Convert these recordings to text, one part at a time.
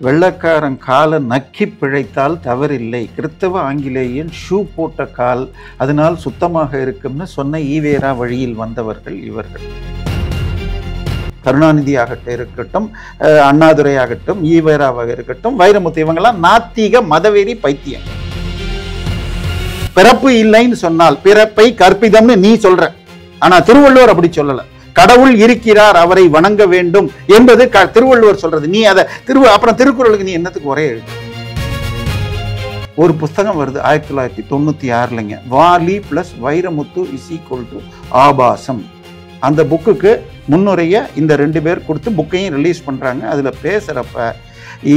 வெள்ளக்காரன் காலை நக்கி பிழைத்தால் தவறில்லை, கிறித்தவ ஆங்கிலேயன் ஷூ போட்ட கால் அதனால் சுத்தமாக இருக்கும்னு சொன்ன ஈவேரா வழியில் வந்தவர்கள் இவர்கள். கருணாநிதி ஆகட்டும் இருக்கட்டும், அண்ணாதுரை ஆகட்டும், ஈவேராவாக இருக்கட்டும், வைரமுத்து, இவங்கெல்லாம் நாத்திக மதவெறி பைத்தியம். பிறப்பு இல்லைன்னு சொன்னால் பிறப்பை கற்பிதம்னு நீ சொல்ற, ஆனா திருவள்ளுவர் அப்படி சொல்லல. கடவுள் இருக்கிறார், அவரை வணங்க வேண்டும் என்பது திருவள்ளுவர் சொல்றது. நீ அதை அப்புறம் திருக்குறளுக்கு நீ என்னத்துக்கு ஒரே எழுது? ஒரு புஸ்தகம் வருது 1996 Vaali plus Vairamuthu is equal to ஆபாசம். அந்த புக்குக்கு முன்னுரைய இந்த 2 பேர் கொடுத்து புக்கையும் ரிலீஸ் பண்றாங்க. அதுல பேசுறப்ப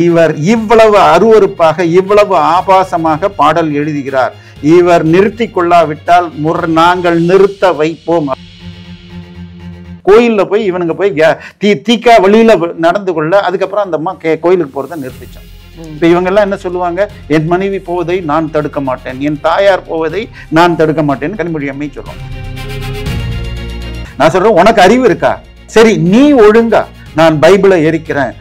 இவர் இவ்வளவு அருவருப்பாக இவ்வளவு ஆபாசமாக பாடல் எழுதுகிறார். இவர் நிறுத்தி கொள்ளாவிட்டால் நாங்கள் நிறுத்த வைப்போம். கோயில்ல போய் இவனுங்க போய் தீக்கா வழியில நடந்து கொள்ள, அதுக்கப்புறம் அந்த அம்மா கோயிலுக்கு போறதை நிறுத்திச்சோம். இப்ப இவங்க எல்லாம் என்ன சொல்லுவாங்க? என் மனைவி போவதை நான் தடுக்க மாட்டேன், என் தாயார் போவதை நான் தடுக்க மாட்டேன்னு கனிமொழி அம்மை சொல்லுவாங்க. நான் சொல்றேன், உனக்கு அறிவு இருக்கா? சரி, நீ ஒழுங்கா நான் பைபிளை எரிக்கிறேன்,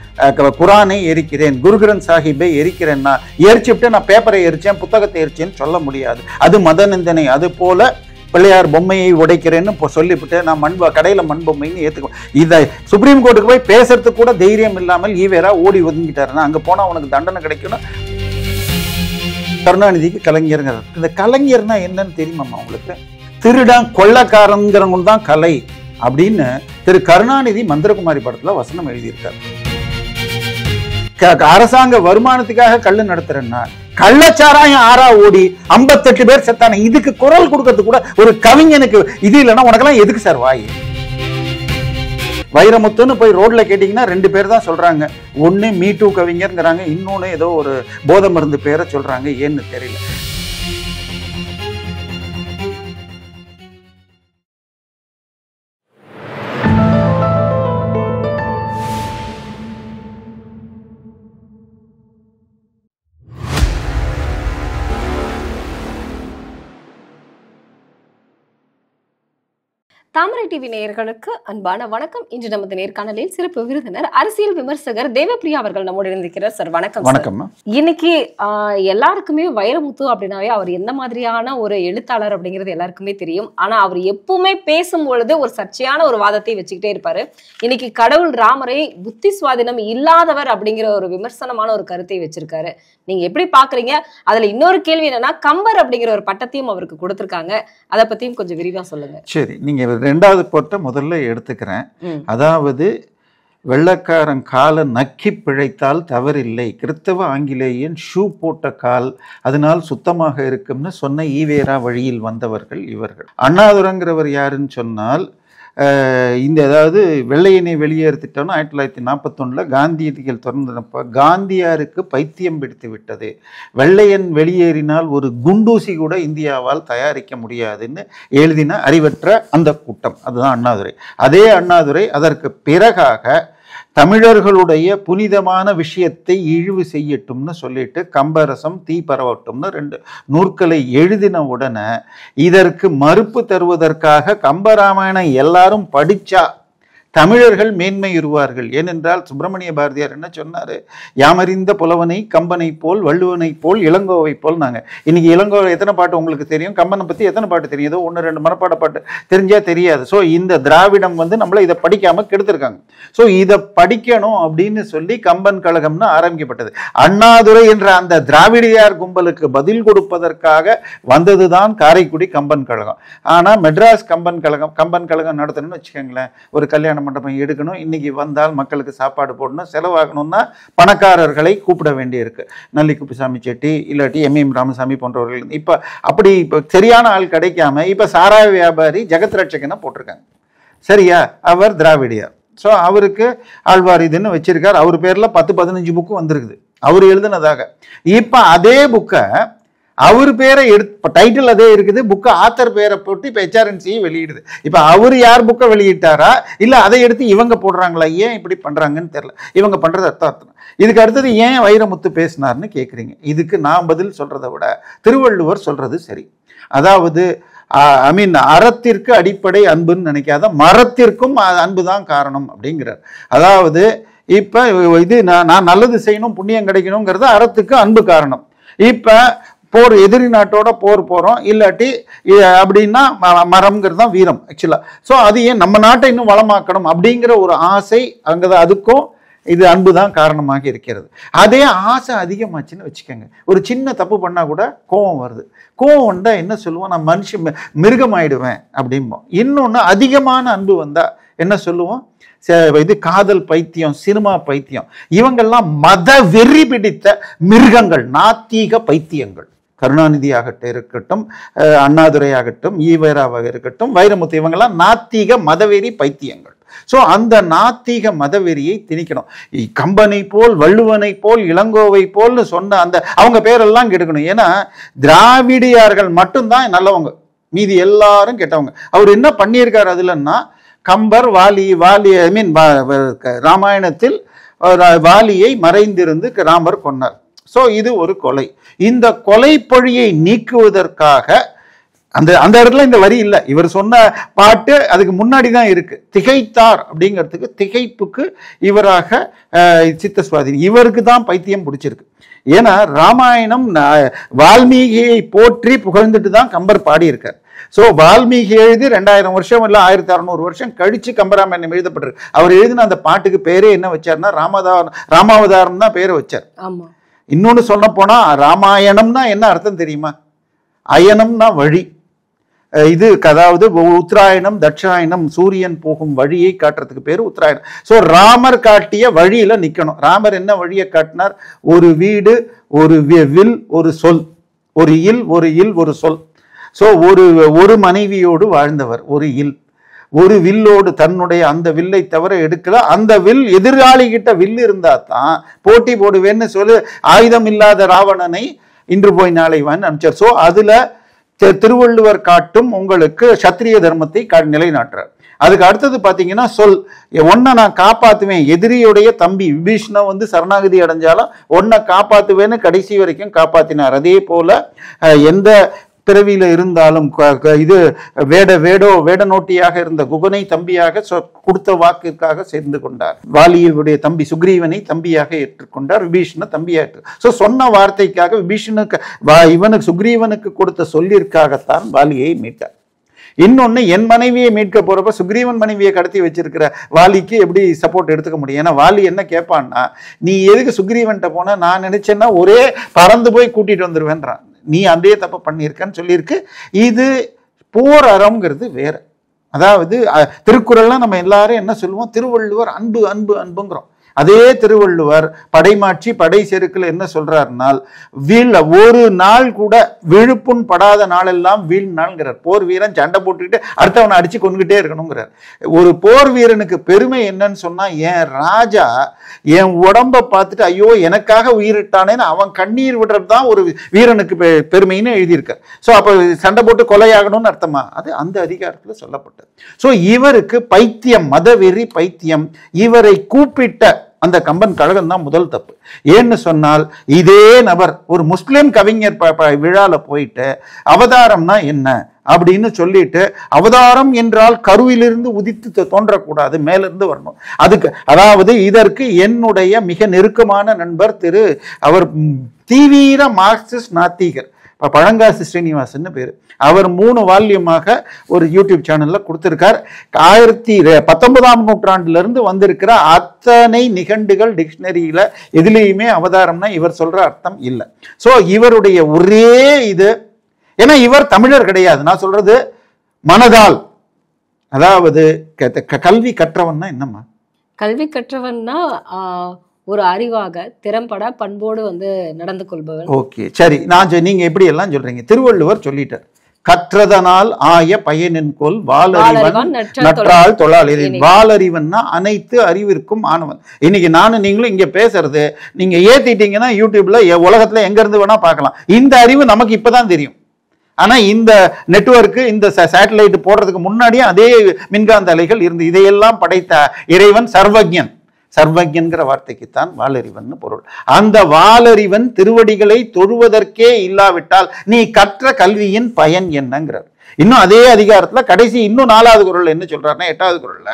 குரானை எரிக்கிறேன், குரு கிரந்த் சாஹிப்பை எரிக்கிறேன்னா எரிச்சுட்டு நான் பேப்பரை எரிச்சேன், புத்தகத்தை எரிச்சேன்னு சொல்ல முடியாது. அது மத நிந்தனை. அது போல பிள்ளையார் பொம்மையை உடைக்கிறேன்னு சொல்லிவிட்டு நான் கடையில மண் பொம்மைன்னு ஏத்துக்குவேன். இதை சுப்ரீம் கோர்ட்டுக்கு போய் பேசுறதுக்கு கூட தைரியம் இல்லாமல் ஈவேரா ஓடி ஒதுங்கிட்டாருன்னா அங்க போனா உனக்கு தண்டனை கிடைக்கணும். கருணாநிதிக்கு கலைஞருங்கிறார். இந்த கலைஞர்னா என்னன்னு தெரியுமாம்மா உங்களுக்கு? திருடன் கொள்ளக்காரங்கிறவங்க தான் கலை அப்படின்னு திரு கருணாநிதி மந்திரகுமாரி படத்துல வசனம் எழுதியிருக்காரு. அரசாங்க வருமானத்துக்காக கள்ளு நடத்துறேன்னா கள்ளச்சாராயம் ஆறா ஓடி 58 பேர் செத்தானே. இதுக்கு குரல் கொடுக்கறது கூட ஒரு கவிஞனுக்கு இது இல்லைன்னா உனக்கெல்லாம் எதுக்கு சார் வாய்? வைரமுத்துன்னு போய் ரோட்ல கேட்டீங்கன்னா 2 பேர் தான் சொல்றாங்க. ஒன்னு மீ2 கவிஞர்ங்கிறாங்க, இன்னொன்னு ஏதோ ஒரு போதை மருந்து பேரை சொல்றாங்க. ஏன்னு தெரியல. தாமரை டிவி நேயர்களுக்கு அன்பான வணக்கம். இன்று நமது நேர்காணலில் சிறப்பு விருந்தினர் அரசியல் விமர்சகர் தேவப்பிரியா அவர்கள் நம்மோடு இருந்திருக்கிறார். சார் வணக்கம். வணக்கம். இன்னைக்கு எல்லாருக்குமே வைரமுத்து அப்படின்னாவே அவர் எந்த மாதிரியான ஒரு எழுத்தாளர் அப்படிங்கிறது எல்லாருக்குமே தெரியும். ஆனா அவர் எப்பவுமே பேசும் பொழுது ஒரு சர்ச்சையான ஒரு வாதத்தை வச்சுக்கிட்டே இருப்பாரு. இன்னைக்கு கடவுள் ராமரை புத்தி சுவாதீனம் இல்லாதவர் அப்படிங்கிற ஒரு விமர்சனமான ஒரு கருத்தை வச்சிருக்காரு. நீங்க எப்படி பாக்குறீங்க? அதுல இன்னொரு கேள்வி என்னன்னா, கம்பர் அப்படிங்கிற ஒரு பட்டத்தையும் அவருக்கு கொடுத்திருக்காங்க. அதை பத்தியும் கொஞ்சம் விரிவா சொல்லுங்க. சரி, நீங்க 2வது போட்ட முதல்ல எடுத்துக்கிறேன். அதாவது வெள்ளக்காரன் காலை நக்கி பிழைத்தால் தவறில்லை, கிறித்தவ ஆங்கிலேயன் ஷூ போட்ட கால் அதனால் சுத்தமாக இருக்கும்னு சொன்ன ஈவேரா வழியில் வந்தவர்கள் இவர்கள். அண்ணாதுரைங்கிறவர் யாருன்னு சொன்னால், இந்த அதாவது வெள்ளையனை வெளியேற்றிட்டோன்னா 1941 காந்தியடிகள் திறந்தப்போ காந்தியாருக்கு பைத்தியம் பிடித்து விட்டது, வெள்ளையன் வெளியேறினால் ஒரு குண்டூசி கூட இந்தியாவால் தயாரிக்க முடியாதுன்னு எழுதின அறிவற்ற அந்த கூட்டம். அதுதான் அண்ணாதுரை. அதே அண்ணாதுரை அதற்கு பிறகாக தமிழர்களுடைய புனிதமான விஷயத்தை இழிவு செய்யட்டும்னு சொல்லிட்டு கம்பரசம் தீ பரவட்டும்னு 2 நூற்களை எழுதின உடனே இதற்கு மறுப்பு தருவதற்காக கம்பராமாயணம் எல்லாரும் படிச்சா தமிழர்கள் மேன்மையுறுவார்கள். ஏனென்றால் சுப்பிரமணிய பாரதியார் என்ன சொன்னாரு? யாமறிந்த புலவனை கம்பனை போல் வள்ளுவனை போல் இளங்கோவை போல். இன்னைக்கு இளங்கோவை எத்தனை பாட்டு உங்களுக்கு தெரியும்? கம்பனை பத்தி எத்தனை பாட்டு தெரியும்? ஏதோ 1-2 மனப்பாட பாட்டு தெரிஞ்சா தெரியாது. ஸோ இந்த திராவிடம் நம்மள இதை படிக்காம கெடுத்திருக்காங்க. ஸோ இதை படிக்கணும் அப்படின்னு சொல்லி கம்பன் கழகம்னு ஆரம்பிக்கப்பட்டது. அண்ணாதுரை என்ற அந்த திராவிடியார் கும்பலுக்கு பதில் கொடுப்பதற்காக வந்ததுதான் காரைக்குடி கம்பன் கழகம். ஆனா மெட்ராஸ் கம்பன் கழகம் நடத்தணும்னு வச்சுக்கோங்களேன், ஒரு கல்யாண மண்டபம் எடுக்கணும், இன்னைக்கு வந்தால் மக்களுக்கு சாப்பாடு போடணும், செலவாகணும்னா பணக்காரர்களை கூப்பிட வேண்டியிருக்கு. நல்லி குப்புசாமி செட்டி இல்லாட்டி எம் ராமசாமி போன்றவர்கள். இப்ப சரியான ஆள் கிடைக்காம இப்ப சாராய வியாபாரி ஜெகத் ரட்சகனை போட்டிருக்காங்க. சரியா? அவர் திராவிடியார். ஸோ அவருக்கு ஆழ்வார் இதுன்னு வச்சிருக்கார். அவர் பேர்ல 10-15 புக்கு வந்திருக்குது அவர் எழுதுனதாக. இப்ப அதே புக்கை அவர் பேரை எடுத்து டைட்டில் அதே இருக்குது, புக்கு ஆத்தர் பேரை போட்டு இப்போ HRNC வெளியிடுது. இப்போ அவர் யார் புக்கை வெளியிட்டாரா இல்லை அதை எடுத்து இவங்க போடுறாங்களா? ஏன் இப்படி பண்ணுறாங்கன்னு தெரியல. இவங்க பண்ணுறது அர்த்தம். இதுக்கு அடுத்தது ஏன் வைரமுத்து பேசினார்னு கேட்குறீங்க. இதுக்கு நான் பதில் சொல்கிறத விட திருவள்ளுவர் சொல்கிறது சரி. அதாவது அறத்திற்கு அடிப்படை அன்புன்னு நினைக்காத, மரத்திற்கும் அன்பு தான் காரணம் அப்படிங்கிறார். அதாவது இப்ப இது நான் நல்லது செய்யணும் புண்ணியம் கிடைக்கணுங்கிறது அறத்துக்கு அன்பு காரணம். இப்ப போர் எதிரி நாட்டோட போர் போறோம் இல்லாட்டி அப்படின்னா மரம்ங்கிறது தான் வீரம் ஆக்சுவலா. ஸோ அது ஏன் நம்ம நாட்டை இன்னும் வளமாக்கணும் அப்படிங்கிற ஒரு ஆசை அங்கதான், அதுக்கும் இது அன்பு தான் காரணமாக இருக்கிறது. அதே ஆசை அதிகமாச்சுன்னு வச்சுக்கோங்க, ஒரு சின்ன தப்பு பண்ணா கூட கோபம் வருது. கோபம் வந்தா என்ன சொல்லுவோம், நான் மனுஷன் மிருகமாயிடுவேன் அப்படிம்போம். இன்னொன்னு அதிகமான அன்பு வந்தா என்ன சொல்லுவோம், இது காதல் பைத்தியம், சினிமா பைத்தியம். இவங்கெல்லாம் மத வெறி பிடித்த மிருகங்கள், நாத்திக பைத்தியங்கள். கருணாநிதி ஆகட்டும் இருக்கட்டும், அண்ணாதுரை ஆகட்டும், ஈவேராவாக இருக்கட்டும், வைரமுத்து, இவங்கெல்லாம் நாத்திக மதவெறி பைத்தியங்கள். ஸோ அந்த நாத்திக மதவெறியை திணிக்கணும். கம்பனை போல், வள்ளுவனை போல், இளங்கோவை போல்னு சொன்ன அந்த அவங்க பேரெல்லாம் கெடுக்கணும். ஏன்னா திராவிடியார்கள் மட்டும்தான் நல்லவங்க, மீதி எல்லாரும் கெட்டவங்க. அவர் என்ன பண்ணியிருக்காரு அதுலன்னா, கம்பர் வாலி ஐ மீன் ராமாயணத்தில் வாலியை மறைந்திருந்து ராமர் கொன்னார். ஸோ இது ஒரு கொலை. இந்த கொலை பழியை நீக்குவதற்காக அந்த இடத்துல இந்த வரி இல்லை, இவர் சொன்ன பாட்டு அதுக்கு முன்னாடி தான் இருக்கு. திகைத்தார் அப்படிங்கிறதுக்கு, திகைப்புக்கு இவராக சித்த சுவாதி, இவருக்கு தான் பைத்தியம் பிடிச்சிருக்கு. ஏன்னா ராமாயணம் வால்மீகியை போற்றி புகழ்ந்துட்டு தான் கம்பர் பாடியிருக்கார். ஸோ வால்மீகி எழுதி 2000 வருஷம் இல்லை 1600 வருஷம் கழிச்சு கம்பராமாயணம் எழுதப்பட்டிருக்கு. அவர் எழுதின அந்த பாட்டுக்கு பேரே என்ன வச்சார்னா ராமாவதாரம் தான் பேரை வச்சார். இன்னொன்னு சொல்ல போனா ராமாயணம்னா என்ன அர்த்தம் தெரியுமா, அயனம்னா வழி. இது அதாவது உத்தராயணம் தட்சாயணம், சூரியன் போகும் வழியை காட்டுறதுக்கு பேரு உத்தராயணம். ஸோ ராமர் காட்டிய வழியில நிக்கணும். ராமர் என்ன வழியை காட்டினார், ஒரு வீடு, ஒரு வில், ஒரு சொல், ஒரு இல் ஒரு சொல். ஸோ ஒரு மனைவியோடு வாழ்ந்தவர், ஒரு இல், ஒரு வில்லோடு தன்னுடைய அந்த வில்லை தவிர எடுக்கல. அந்த வில் எதிராளி கிட்ட வில்லு இருந்தா தான் போட்டி போடுவேன்னு சொல்லி ஆயுதம் இல்லாத ராவணனை இன்று போய் நாளை வான்னு அனுப்பிச்சார். ஸோ அதுல திருவள்ளுவர் காட்டும் உங்களுக்கு சத்திரிய தர்மத்தை நிலைநாட்டுறார். அதுக்கு அடுத்தது பாத்தீங்கன்னா சொல், ஒன்ன நான் காப்பாத்துவேன். எதிரியுடைய தம்பி விபீஷணன் வந்து சரணாகதி அடைஞ்சாலும் ஒன்ன காப்பாத்துவேன்னு கடைசி வரைக்கும் காப்பாத்தினார். அதே போல எந்த பிறவியில இருந்தாலும் இது வேடநோட்டியாக இருந்த குகனை தம்பியாக கொடுத்த வாக்கிற்காக சேர்ந்து கொண்டார். வாலியுடைய தம்பி சுக்ரீவனை தம்பியாக ஏற்றுக்கொண்டார், விபீஷண தம்பியாக. சோ சொன்ன வார்த்தைக்காக இவனுக்கு சுக்ரீவனுக்கு கொடுத்த சொல்லிற்காகத்தான் வாலியை மீட்டார். இன்னொன்னு, என் மனைவியை மீட்க போறப்ப சுக்ரீவன் மனைவியை கடத்தி வச்சிருக்கிற வாலிக்கு எப்படி சப்போர்ட் எடுத்துக்க முடியும்? ஏன்னா வாலி என்ன கேட்பான்னா, நீ எதுக்கு சுக்ரீவன்ட்ட போன, நான் நினைச்சேன்னா ஒரே பறந்து போய் கூட்டிட்டு வந்துருவேன்றான். நீ அதே தப்ப பண்ணியிருக்கன்னு சொல்லியிருக்கு. இது போர் அறம்ங்கிறது வேற. அதாவது திருக்குறள்லாம் நம்ம எல்லாரும் என்ன சொல்லுவோம், திருவள்ளுவர் அன்பு அன்பு அன்புங்கிறோம். அதே திருவள்ளுவர் படைமாட்சி படை செருக்குல என்ன சொல்றாருனால், ஒரு நாள் கூட விழுப்புண் படாத நாளெல்லாம் வீழ் நாள்ங்கிறார். போர் வீரன் சண்டை போட்டுக்கிட்டு அடுத்தவனை அடிச்சு கொண்டுகிட்டே இருக்கணுங்கிறார். ஒரு போர் வீரனுக்கு பெருமை என்னன்னு சொன்னா, என் ராஜா என் உடம்ப பார்த்துட்டு ஐயோ எனக்காக உயிரிட்டானேன்னு அவன் கண்ணீர் விடுறது தான் ஒரு வீரனுக்கு பெருமைன்னு எழுதியிருக்கார். ஸோ அப்ப சண்டை போட்டு கொலையாகணும்னு அர்த்தமா? அது அந்த அதிகாரத்துல சொல்லப்பட்டது. ஸோ இவருக்கு பைத்தியம், மதவெறி பைத்தியம். இவரை கூப்பிட்ட அந்த கம்பன் கழகம் தான் முதல் தப்பு. ஏன்னு சொன்னால், இதே நபர் ஒரு முஸ்லிம் கவிஞர் விழால போயிட்டு அவதாரம்னா என்ன அப்படின்னு சொல்லிட்டு, அவதாரம் என்றால் கருவிலிருந்து உதித்து தோன்றக்கூடாது, மேலிருந்து வரணும். அதுக்கு அதாவது இதற்கு என்னுடைய மிக நெருக்கமான நண்பர் அவர் தீவிர மார்க்சிஸ்ட் நாத்திகர் பழங்காசி ஸ்ரீனிவாசன் பேரு. அவர் 3 வால்யூமாக ஒரு யூடியூப் சேனல்ல கொடுத்திருக்கார். 19ஆம் நூற்றாண்டுல இருந்து வந்திருக்கிற அத்தனை நிகண்டுகள் டிக்ஷனரியில எதுலேயுமே அவதாரம்னா இவர் சொல்ற அர்த்தம் இல்லை. சோ இவருடைய ஒரே இது, ஏன்னா இவர் தமிழர் கிடையாது. நான் சொல்றது மனதால், அதாவது கல்வி கற்றவன்னா என்னம்மா, கல்வி கற்றவன்னா ஒரு அறிவாக திறம்பட பண்போடு வந்து நடந்து கொள்பவன். ஓகே சரி, நீங்க எப்படி எல்லாம் சொல்றீங்க? திருவள்ளுவர் சொல்லிட்டார், கற்றதனால் ஆய பயனின்கொள் வாலறிவன் நற்றால் தொழாளிரின். வாலறிவன்னா அனைத்து அறிவிற்கும் ஆனவன். இன்னைக்கு நானும் நீங்களும் இங்க பேசுறது நீங்க ஏத்திட்டீங்கன்னா யூடியூப்ல உலகத்துல எங்க இருந்து வேணா பார்க்கலாம். இந்த அறிவு நமக்கு இப்பதான் தெரியும். ஆனா இந்த நெட்வொர்க், இந்த சேட்டலைட் போடுறதுக்கு முன்னாடியே அதே மின்காந்த அலைகள் இருந்து இதையெல்லாம் படைத்த இறைவன் சர்வஜன். சர்வஜன்கிற வார்த்தைக்குத்தான் வாலறிவன் பொருள். அந்த வாலறிவன் திருவடிகளை தொழுவதற்கே இல்லாவிட்டால் நீ கற்ற கல்வியின் பயன் என்னங்கிறார். இன்னும் அதே அதிகாரத்துல கடைசி இன்னும் 4வது குறள் என்ன சொல்றாருன்னா 8வது குறள்ல,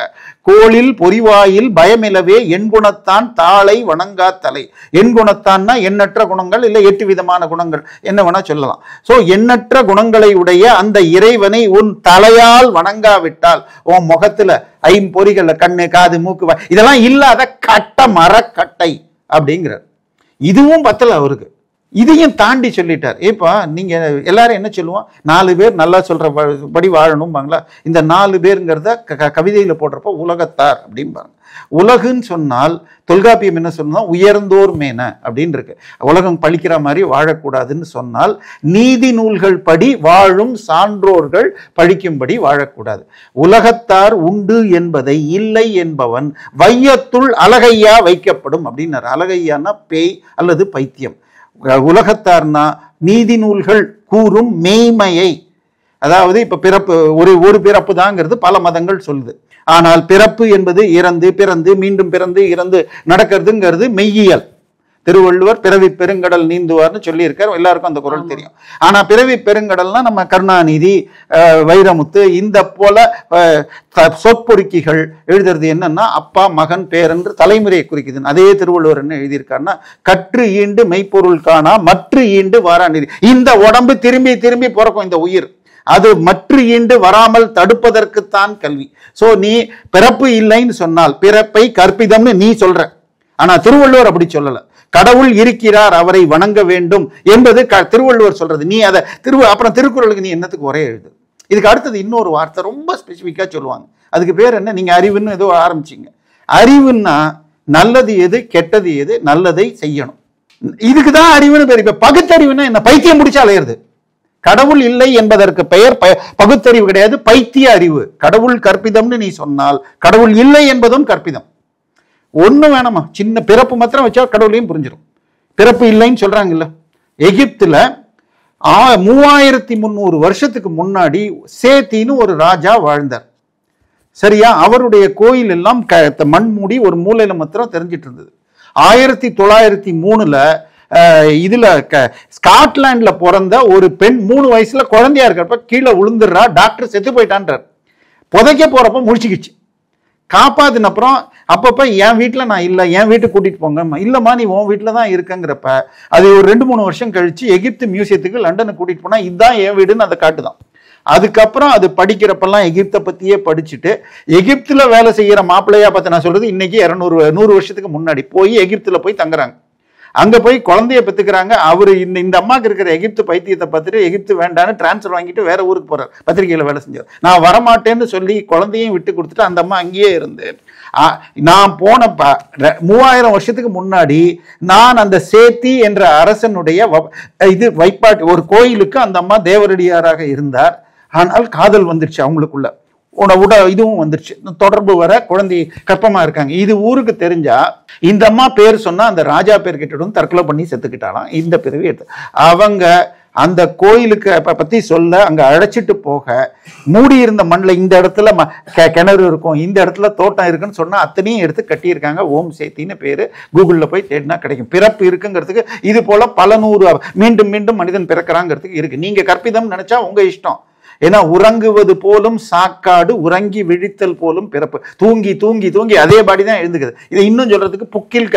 கோளில் பொறிவாயில் பயமிலவே எண்குணத்தான் தாளை வணங்கா தலை. எண்குணத்தான்னா எண்ணற்ற குணங்கள், இல்லை 8 விதமான குணங்கள் என்ன வேணா சொல்லலாம். சோ எண்ணற்ற குணங்களை உடைய அந்த இறைவனை உன் தலையால் வணங்காவிட்டால் உன் முகத்துல ஐம்பொறிகள்ல கண்ணு காது மூக்கு இதெல்லாம் இல்லாத கட்ட மரக்கட்டை அப்படிங்கிறார். இதுவும் பத்தல அவருக்கு. இதையும் தாண்டி சொல்லிட்டார். இப்ப நீங்க எல்லாரும் என்ன சொல்லுவோம், 4 பேர் நல்லா சொல்றபடி வாழணும்பாங்களா. இந்த 4 பேருங்கிறத கவிதையில போடுறப்ப உலகத்தார் அப்படிம்பாங்க. உலகுன்னு சொன்னால் தொல்காப்பியம் என்ன சொன்னா உயர்ந்தோர் மேன அப்படின்னு இருக்கு. உலகம் பழிக்கிற மாதிரி வாழக்கூடாதுன்னு சொன்னால் நீதி நூல்கள் படி வாழும் சான்றோர்கள் பழிக்கும்படி வாழக்கூடாது. உலகத்தார் உண்டு என்பதை இல்லை என்பவன் வையத்துள் அழகையா வைக்கப்படும் அப்படின்னாரு. அழகையான்னா பேய் அல்லது பைத்தியம். உலகத்தார்னா நீதி நூல்கள் கூறும் மெய்மையை, அதாவது இப்ப பிறப்பு ஒரு பிறப்பு தாங்கிறது பல மதங்கள் சொல்லுது. ஆனால் பிறப்பு என்பது இறந்து பிறந்து மீண்டும் பிறந்து இறந்து நடக்கிறதுங்கிறது மெய்யியல். திருவள்ளுவர் பிறவி பெருங்கடல் நீந்துவார்னு சொல்லியிருக்கார். எல்லாருக்கும் அந்த குறள் தெரியும். ஆனா பிறவி பெருங்கடல்னா நம்ம கருணாநிதி, வைரமுத்து இந்த போல சொற்பொருக்கிகள் எழுதுறது என்னன்னா அப்பா மகன் பேரென்று தலைமுறையை குறிக்குது. அதே திருவள்ளுவர் என்ன எழுதியிருக்காருன்னா, கற்று ஈண்டு மெய்ப்பொருள் காணா மற்ற ஈண்டு வாராநிதி. இந்த உடம்பு திரும்பி திரும்பி பிறக்கும் இந்த உயிர், அது மற்ற ஈண்டு வராமல் தடுப்பதற்குத்தான் கல்வி. சோ நீ பிறப்பு இல்லைன்னு சொன்னால் பிறப்பை கற்பிதம்னு நீ சொல்ற. ஆனா திருவள்ளுவர் அப்படி சொல்லல. கடவுள் இருக்கிறார், அவரை வணங்க வேண்டும் என்பது திருவள்ளுவர் சொல்றது. நீ அதை அப்புறம் திருக்குறளுக்கு நீ என்னத்துக்கு ஒரே எழுது. இதுக்கு அடுத்தது இன்னொரு வார்த்தை ரொம்ப ஸ்பெசிஃபிக்கா சொல்லுவாங்க. அதுக்கு பேர் என்ன, நீங்க அறிவுன்னு ஏதோ ஆரம்பிச்சீங்க. அறிவுன்னா நல்லது எது கெட்டது எது, நல்லதை செய்யணும். இதுக்குதான் அறிவுன்னு பேர். இப்ப பகுத்தறிவுன்னா என்ன, பைத்தியம் முடிச்சா அலையிறது. கடவுள் இல்லை என்பதற்கு பெயர் பகுத்தறிவு கிடையாது, பைத்திய அறிவு. கடவுள் கற்பிதம்னு நீ சொன்னால் கடவுள் இல்லை என்பதும் கற்பிதம். ஒண்ணு வேணாமா, சின்ன பிறப்பு மாத்திரம் வச்சா கடவுளையும் புரிஞ்சிடும். பிறப்பு இல்லைன்னு சொல்றாங்கல்ல. எகிப்துல 3300 வருஷத்துக்கு முன்னாடி சேத்தின்னு ஒரு ராஜா வாழ்ந்தார். சரியா? அவருடைய கோயில் எல்லாம் மண் மூடி ஒரு மூலையில மாத்திரம் தெரிஞ்சிட்டு இருந்தது. 1903ல இதுல ஸ்காட்லாண்ட்ல பிறந்த ஒரு பெண் 3 வயசுல குழந்தையா இருக்கிறப்ப கீழே விழுந்துடுறா. டாக்டர் செத்து போயிட்டான்றார். புதைக்க போறப்ப முடிச்சுக்கிச்சு. காப்பாத்தின அப்புறம் அப்பப்ப என் வீட்டுல நான் இல்லை, என் வீட்டுக்கு கூட்டிட்டு போங்க. இல்லம்மா நீ உன் வீட்டுல தான் இருக்கங்கிறப்ப அது ஒரு 2-3 வருஷம் கழிச்சு எகிப்து மியூசியத்துக்கு லண்டனுக்கு கூட்டிட்டு போனா இதுதான் என் வீடுன்னு அதை காட்டுதான். அதுக்கப்புறம் அது படிக்கிறப்பெல்லாம் எகிப்தை பத்தியே படிச்சுட்டு எகிப்துல வேலை செய்யற மாப்பிள்ளையா பார்த்து நான் சொல்றது இன்னைக்கு 100 வருஷத்துக்கு முன்னாடி போய் எகிப்துல போய் தங்குறாங்க. அங்க போய் குழந்தைய பெத்துக்கிறாங்க. அவரு இந்த அம்மாக்கு இருக்கிற எகிப்து பைத்தியத்தை பார்த்துட்டு எகிப்து வேண்டான்னு டிரான்ஸ்ஃபர் வாங்கிட்டு வேற ஊருக்கு போறாரு. பத்திரிகையில வேலை செஞ்சார். நான் வரமாட்டேன்னு சொல்லி குழந்தையும் விட்டு கொடுத்துட்டு அந்த அம்மா அங்கேயே இருந்தேன். நான் போனப்ப 3000 வருஷத்துக்கு முன்னாடி நான் அந்த சேத்தி என்ற அரசனுடைய வைப்பாட்டு ஒரு கோயிலுக்கு அந்த அம்மா தேவரடியாராக இருந்தார். ஆனால் காதல் வந்துருச்சு அவங்களுக்குள்ள, இதுவும் வந்துருச்சு, தொடர்பு வர குழந்தை கற்பமா இருக்காங்க. இது ஊருக்கு தெரிஞ்சா இந்த அம்மா பேர் சொன்னா அந்த ராஜா பேர் கிட்டடும் தற்கொலை பண்ணி செத்துக்கிட்டாலாம். இந்த பிறவி எடுத்து அவங்க அந்த கோயிலுக்கு பத்தி சொல்ல அங்க அழைச்சிட்டு போக மூடி இருந்த மண்ணில் இந்த இடத்துல கிணறு இருக்கும், இந்த இடத்துல தோட்டம் இருக்குன்னு சொன்னா அத்தனையும் எடுத்து கட்டியிருக்காங்க. ஓம் சேத்தின்னு பேரு. கூகுள்ல போய் தேடினா கிடைக்கும். பிறப்பு இருக்குங்கிறதுக்கு இது போல பல நூறு மீண்டும் மீண்டும் மனிதன் பிறக்கிறாங்கிறதுக்கு இருக்கு. நீங்க கற்பிதம் நினைச்சா உங்க இஷ்டம். ஏன்னா உறங்குவது போலும் சாக்காடு, உறங்கி விழித்தல் போலும் பிறப்பு. தூங்கி தூங்கி தூங்கி அதே பாடிதான் எழுந்துக்குது. இதை இன்னும் சொல்றதுக்கு புக்கில்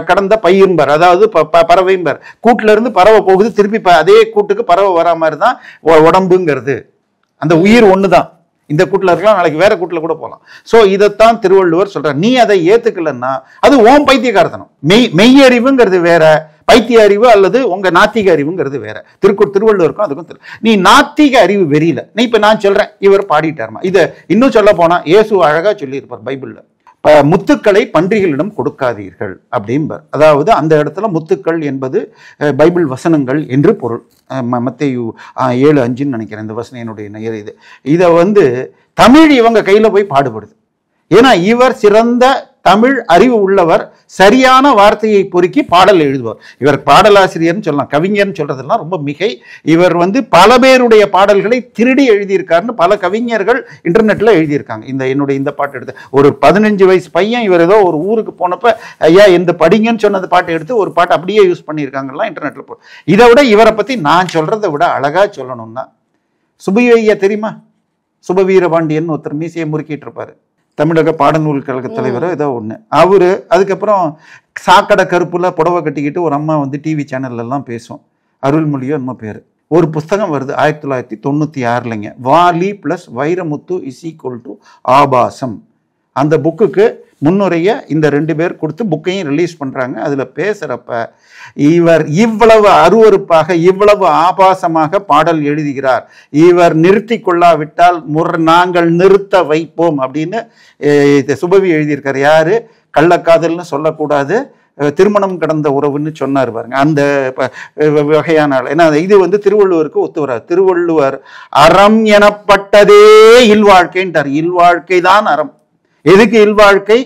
கடந்த பயிர்ம்பர், அதாவது பறவைம்பர். கூட்டுல இருந்து பறவை போகுது, திருப்பி அதே கூட்டுக்கு பறவை வரா மாதிரிதான் உடம்புங்கிறது. அந்த உயிர் ஒண்ணுதான். இந்த கூட்டுல இருக்கலாம், நாளைக்கு வேற கூட்டுல கூட போகலாம். சோ இதைத்தான் திருவள்ளுவர் சொல்ற. நீ அதை ஏத்துக்கலன்னா அது ஓம் பைத்தியக்காரத்தனம். மெய்யறிவுங்கிறது வேற, பைத்திய அறிவு அல்லது உங்க நாத்திக அறிவுங்கிறது வேற. திருவள்ளுவருக்கும் அதுக்கும் நீ நாத்திக அறிவு வெறியில நீ இப்ப நான் சொல்றேன் இவர் பாடிட்டாருமா. இதை இன்னும் சொல்ல போனா இயேசு அழகா சொல்லி இருப்பார் பைபிள்ல. முத்துக்களை பன்றிகளிடம் கொடுக்காதீர்கள் அப்படிம்பார். அதாவது அந்த இடத்துல முத்துக்கள் என்பது பைபிள் வசனங்கள் என்று பொருள். மத்தேயு 7:5 நினைக்கிறேன் இந்த வசனம் என்னுடைய இது. இதை தமிழ் இவங்க கையில போய் பாடுபடுது. ஏன்னா இவர் சிறந்த தமிழ் அறிவு உள்ளவர், சரியான வார்த்தையை பொறுக்கி பாடல் எழுதுவார். இவர் பாடலாசிரியர்னு சொல்லலாம், கவிஞர்னு சொல்றதெல்லாம் ரொம்ப மிகை. இவர் பல பேருடைய பாடல்களை திருடி எழுதியிருக்காருன்னு பல கவிஞர்கள் இன்டர்நெட்ல எழுதியிருக்காங்க. இந்த பாட்டு எடுத்து ஒரு 15 வயசு பையன் இவர் ஏதோ ஒரு ஊருக்கு போனப்ப ஐயா இந்த படிங்கன்னு சொன்னது பாட்டு எடுத்து ஒரு பாட்டு அப்படியே யூஸ் பண்ணியிருக்காங்கலாம் இன்டர்நெட்ல. இதை விட இவரை பத்தி நான் சொல்றதை விட அழகா சொல்லணும்னா சுபையா தெரியுமா? சுபவீரபாண்டியன் ஒருத்தர் மீசையை முறுக்கிட்டு இருப்பாரு, தமிழக பாடநூல் கழக தலைவர் ஏதோ ஒண்ணு. அவரு அதுக்கப்புறம் சாக்கடை கருப்புல புடவை கட்டிக்கிட்டு ஒரு அம்மா வந்து டிவி சேனல்ல எல்லாம் பேசும், அருள்மொழியோ நம்ம பேரு. ஒரு புஸ்தகம் வருது 1996ங்க, Vaali plus Vairamuthu is equal to ஆபாசம். அந்த புக்குக்கு முன்னுரைய இந்த 2 பேர் கொடுத்து புக்கையும் ரிலீஸ் பண்றாங்க. அதுல பேசுறப்ப இவர் இவ்வளவு அருவருப்பாக இவ்வளவு ஆபாசமாக பாடல் எழுதுகிறார், இவர் நிறுத்தி கொள்ளாவிட்டால் நாங்கள் நிறுத்த வைப்போம் அப்படின்னு சுபவி எழுதியிருக்காரு. யாரு? கள்ளக்காதல்னு சொல்லக்கூடாது, திருமணம் கடந்த உறவுன்னு சொன்னார் பாருங்க. அந்த வகையான ஏன்னா இது வந்து திருவள்ளுவருக்கு ஒத்து வராது. திருவள்ளுவர் அறம் எனப்பட்டதே இல்வாழ்க்கைன்றார். இல்வாழ்க்கை தான் அறம். எதுக்கு இல்வாழ்க்கை?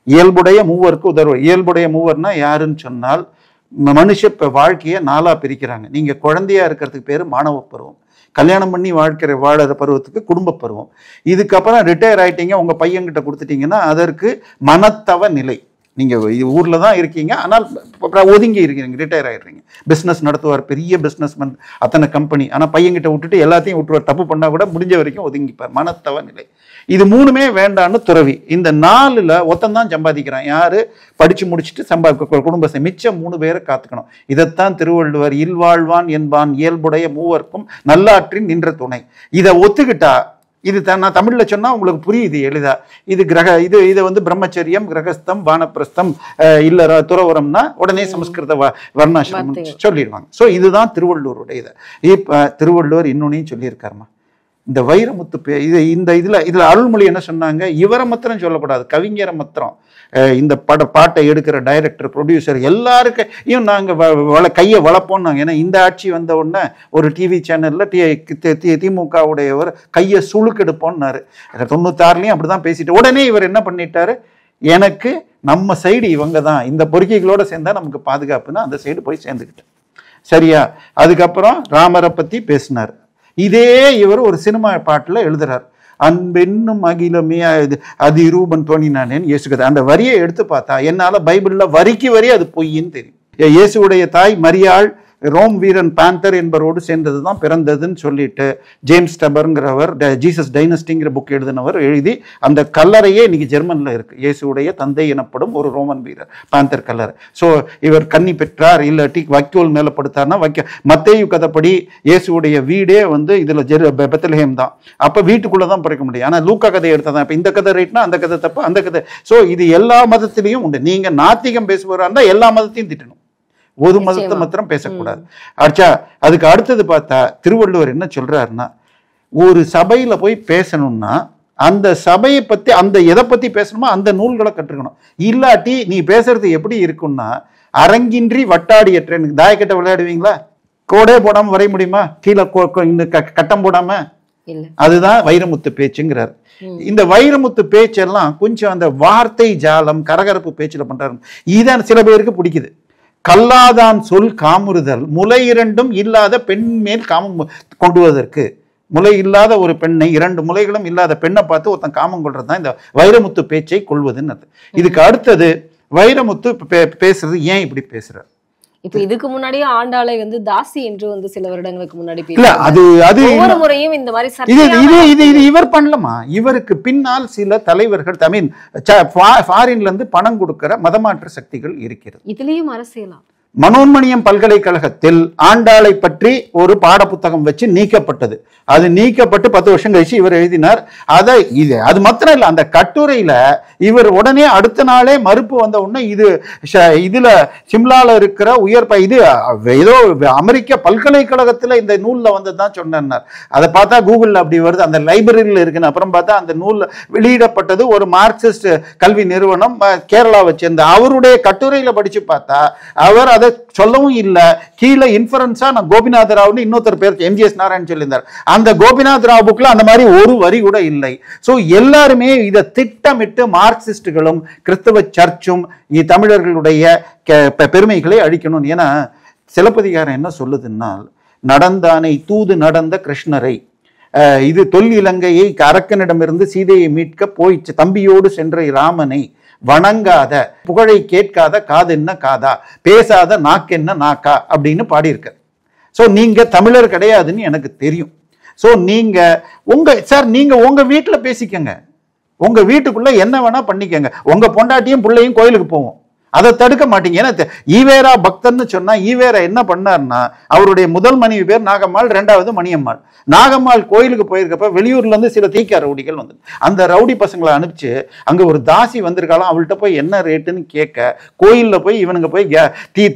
இயல்புடைய மூவருக்கு உதர்வு. இயல்புடைய மூவர்னா யாருன்னு சொன்னால் மனுஷ வாழ்க்கையை 4ஆ பிரிக்கிறாங்க. நீங்க குழந்தையா இருக்கிறதுக்கு பேரு மாணவ பருவம், கல்யாணம் பண்ணி வாழற பருவத்துக்கு குடும்ப பருவம், இதுக்கப்புறம் ரிட்டையர் ஆயிட்டீங்க, உங்க பையன்கிட்ட கொடுத்துட்டீங்கன்னா அதற்கு மனத்தவ நிலை. நீங்க ஊர்ல தான் இருக்கீங்க, ஆனால் ஒதுங்கி இருக்கீங்க, ரிட்டையர் ஆயிடுறீங்க. பிசினஸ் நடத்துவார், பெரிய பிசினஸ்மேன், அத்தனை கம்பெனி, ஆனா பையன்கிட்ட விட்டுட்டு எல்லாத்தையும் விட்டுருவார். தப்பு பண்ணா கூட முடிஞ்ச வரைக்கும் ஒதுங்கிப்பார். மனத்தவ நிலை. இது 3மே வேண்டான்னு துறவி. இந்த 4ல் ஒத்தந்தான் சம்பாதிக்கிறான். யாரு? படிச்சு முடிச்சுட்டு குடும்ப மிச்சம் 3 பேரை காத்துக்கணும். இதைத்தான் திருவள்ளுவர் இல்வாழ்வான் என்பான் இயல்புடைய மூவர்க்கும் நல்லாற்றின் நின்ற துணை. இதை ஒத்துக்கிட்டா இது நான் தமிழ்ல சொன்னா உங்களுக்கு புரியுது எளிதா. இது இதை வந்து பிரம்மச்சரியம், கிரகஸ்தம், வானப்பிரஸ்தம், இல்ல துறவரம்னா உடனே சமஸ்கிருத வர்ணாசிரமம் சொல்லிடுவாங்க. ஸோ இதுதான் திருவள்ளுவருடைய இதை. இப்ப திருவள்ளுவர் இன்னொன்னையும் சொல்லியிருக்காருமா, இந்த வைரமுத்து இதுல அருள்மொழி என்ன சொன்னாங்க, இவரை மாத்திரம் சொல்லக்கூடாது, கவிஞரை மாத்திரம், இந்த பாட்டை எடுக்கிற டைரக்டர், ப்ரொடியூசர் எல்லாருக்கும் நாங்க கையை வளர்ப்போம்னாங்க. ஏன்னா இந்த ஆட்சி வந்த உடனே ஒரு டிவி சேனல்ல திமுகவுடையவர் கையை சுழுக்கெடுப்போம்னாரு. 96லயும் அப்படிதான் பேசிட்டு உடனே இவர் என்ன பண்ணிட்டாரு, எனக்கு நம்ம சைடு இவங்க தான், இந்த பொறுக்கைகளோட சேர்ந்தா நமக்கு பாதுகாப்புன்னா அந்த சைடு போய் சேர்ந்துக்கிட்டு. சரியா? அதுக்கப்புறம் ராமரை பத்தி பேசினார். இதே இவர் ஒரு சினிமா பாட்டுல எழுதுறார், அன்பென்னும் அகிலமே அது ரூபன் தோணினானேன்னு இயேசுகதை. அந்த வரியை எடுத்து பார்த்தா என்னால பைபிள்ல வரிக்கு வரி அது பொய்ன்னு தெரியும். இயேசுடைய தாய் மரியாள் ரோம் வீரன் பேந்தர் என்பவரோடு சேர்ந்ததுதான் பிறந்ததுன்னு சொல்லிட்டு ஜேம்ஸ் டபர்ங்கிறவர் ஜீசஸ் டைனஸ்டிங்கிற புக் எழுதினவர் எழுதி அந்த கல்லறையே இன்னைக்கு ஜெர்மன்ல இருக்கு. இயேசுடைய தந்தை எனப்படும் ஒரு ரோமன் வீரர் பேந்தர் கல்லறை. ஸோ இவர் கன்னி பெற்றார் இல்லாட்டி வைக்கோல் மேல படுத்தார்னா மத்தேயு கதைப்படி இயேசுடைய வீடே வந்து இதுல பெத்லஹேம் தான். அப்ப வீட்டுக்குள்ளதான் பிறக்க முடியும். ஆனா லூக்கா கதை எடுத்ததான். இப்ப இந்த கதை ரைட்னா அந்த கதை தப்பு, அந்த கதை. ஸோ இது எல்லா மதத்திலையும் உண்டு. நீங்க நாத்திகம் பேசுவாரா இருந்தா எல்லா மதத்தையும் திட்டணும், ஒரு மதத்தை மாத்திரம் பேசக்கூடாது. ஆச்சா, அதுக்கு அடுத்தது பார்த்தா திருவள்ளுவர் என்ன சொல்றாருன்னா, ஒரு சபையில போய் பேசணும்னா அந்த சபையை பத்தி அந்த எதை பத்தி பேசணுமோ அந்த நூல்களை கற்றுக்கணும். இல்லாட்டி நீ பேசுறது எப்படி இருக்கும்னா, அரங்கின்றி வட்டாடியற்ற. தாயக்கட்டை விளையாடுவீங்களா? கோடே போடாம வரைய முடியுமா? கீழே கட்டம் போடாம? அதுதான் வைரமுத்து பேச்சுங்கிறார். இந்த வைரமுத்து பேச்செல்லாம் கொஞ்சம் அந்த வார்த்தை ஜாலம் கரகரப்பு பேச்சுல பண்றாரு. இதான் சில பேருக்கு பிடிக்குது. கல்லாதான் சொல் காமுறுதல் முலை 2ம் இல்லாத பெண் மேல் காமம் கொண்டுவதற்கு. முலை இல்லாத ஒரு பெண்ணை, 2 முலைகளும் இல்லாத பெண்ணை பார்த்து ஒருத்தன் காமம் கொள்றது தான் இந்த வைரமுத்து பேச்சை கொள்வதுன்னு. இதுக்கு அடுத்தது வைரமுத்து பேசுறது ஏன் இப்படி பேசுறாரு? இப்ப இதுக்கு முன்னாடியே ஆண்டாளை வந்து தாசி என்று வந்து சில வருடங்களுக்கு முன்னாடி ஒவ்வொரு முறையும் இந்த மாதிரி இவர் பண்ணலாமா? இவருக்கு பின்னால் சில தலைவர்கள் தமிழ் ஃபாரின்ல இருந்து பணம் கொடுக்கிற மதமாற்ற சக்திகள் இருக்கிறது. இதுலயும் அரசியலா? மனோன்மணியம் பல்கலைக்கழகத்தில் ஆண்டாளை பற்றி ஒரு பாட புத்தகம் வச்சு நீக்கப்பட்டது. அது நீக்கப்பட்டு 10 வருஷம் கழிச்சு இவர் எழுதினார். அது மாத்திரம் இல்லை, அந்த கட்டுரையில இவர் உடனே அடுத்த நாளே மறுப்பு வந்த உடனே இதுல சிம்லால இருக்கிற இது ஏதோ அமெரிக்க பல்கலைக்கழகத்துல இந்த நூல்ல வந்ததுதான் சொன்னார். அதை பார்த்தா கூகுள்ல அப்படி வருது, அந்த லைப்ரரியில இருக்குன்னு. அப்புறம் பார்த்தா அந்த நூல்ல வெளியிடப்பட்டது ஒரு மார்க்சிஸ்ட் கல்வி நிறுவனம் கேரளா வச்சிருந்த அவருடைய கட்டுரையில படிச்சு பார்த்தா அவர் அதை சொல்லவும் இல்லை. கீழே இன்ஃபரன்ஸா நான் கோபிநாத ராவ்னு இன்னொருத்தர் பேர் எம்ஜிஎஸ் நாராயணன் சொல்லியிருந்தார். அந்த கோபிநாத் ராவ் புக்ல அந்த மாதிரி ஒரு வரி கூட இல்லை. சோ எல்லாருமே இதை திட்டமிட்டு மார்க்சிஸ்டுகளும் கிறிஸ்தவ சர்ச்சும் தமிழர்களுடைய பெருமைகளை அழிக்கணும். ஏன்னா சிலப்பதிகாரம் என்ன சொல்லுதுன்னா, நடந்தானை தூது நடந்த கிருஷ்ணரை, இது தொல் இலங்கையை அரக்கனிடமிருந்து சீதையை மீட்க போய் தம்பியோடு சென்ற ராமனை வணங்காத புகழை கேட்காத காது என்ன காதா, பேசாத நாக்கு என்ன நாக்கா அப்படின்னு பாடியிருக்க. ஸோ நீங்க தமிழர் கிடையாதுன்னு எனக்கு தெரியும். ஸோ நீங்க நீங்க உங்க வீட்டுல பேசிக்கங்க, உங்க வீட்டுக்குள்ள என்ன வேணா பண்ணிக்கங்க, உங்க பொண்டாட்டியும் பிள்ளையும் கோயிலுக்கு போவோம், அதை தடுக்க மாட்டீங்க. ஏன்னா ஈவேரா பக்தன்னு சொன்னா ஈவேரா என்ன பண்ணார்னா, அவருடைய முதல் மனைவி பேர் நாகம்மாள், ரெண்டாவது மணியம்மாள். நாகம்மாள் கோயிலுக்கு போயிருக்கப்ப வெளியூர்ல இருந்து சில தீக்கா ரவுடிகள் வந்து அந்த ரவுடி பசங்களை அனுப்பிச்சு அங்க ஒரு தாசி வந்திருக்காலும் அவள்கிட்ட போய் என்ன ரேட்டுன்னு கேட்க, கோயில்ல போய் இவனுங்க போய்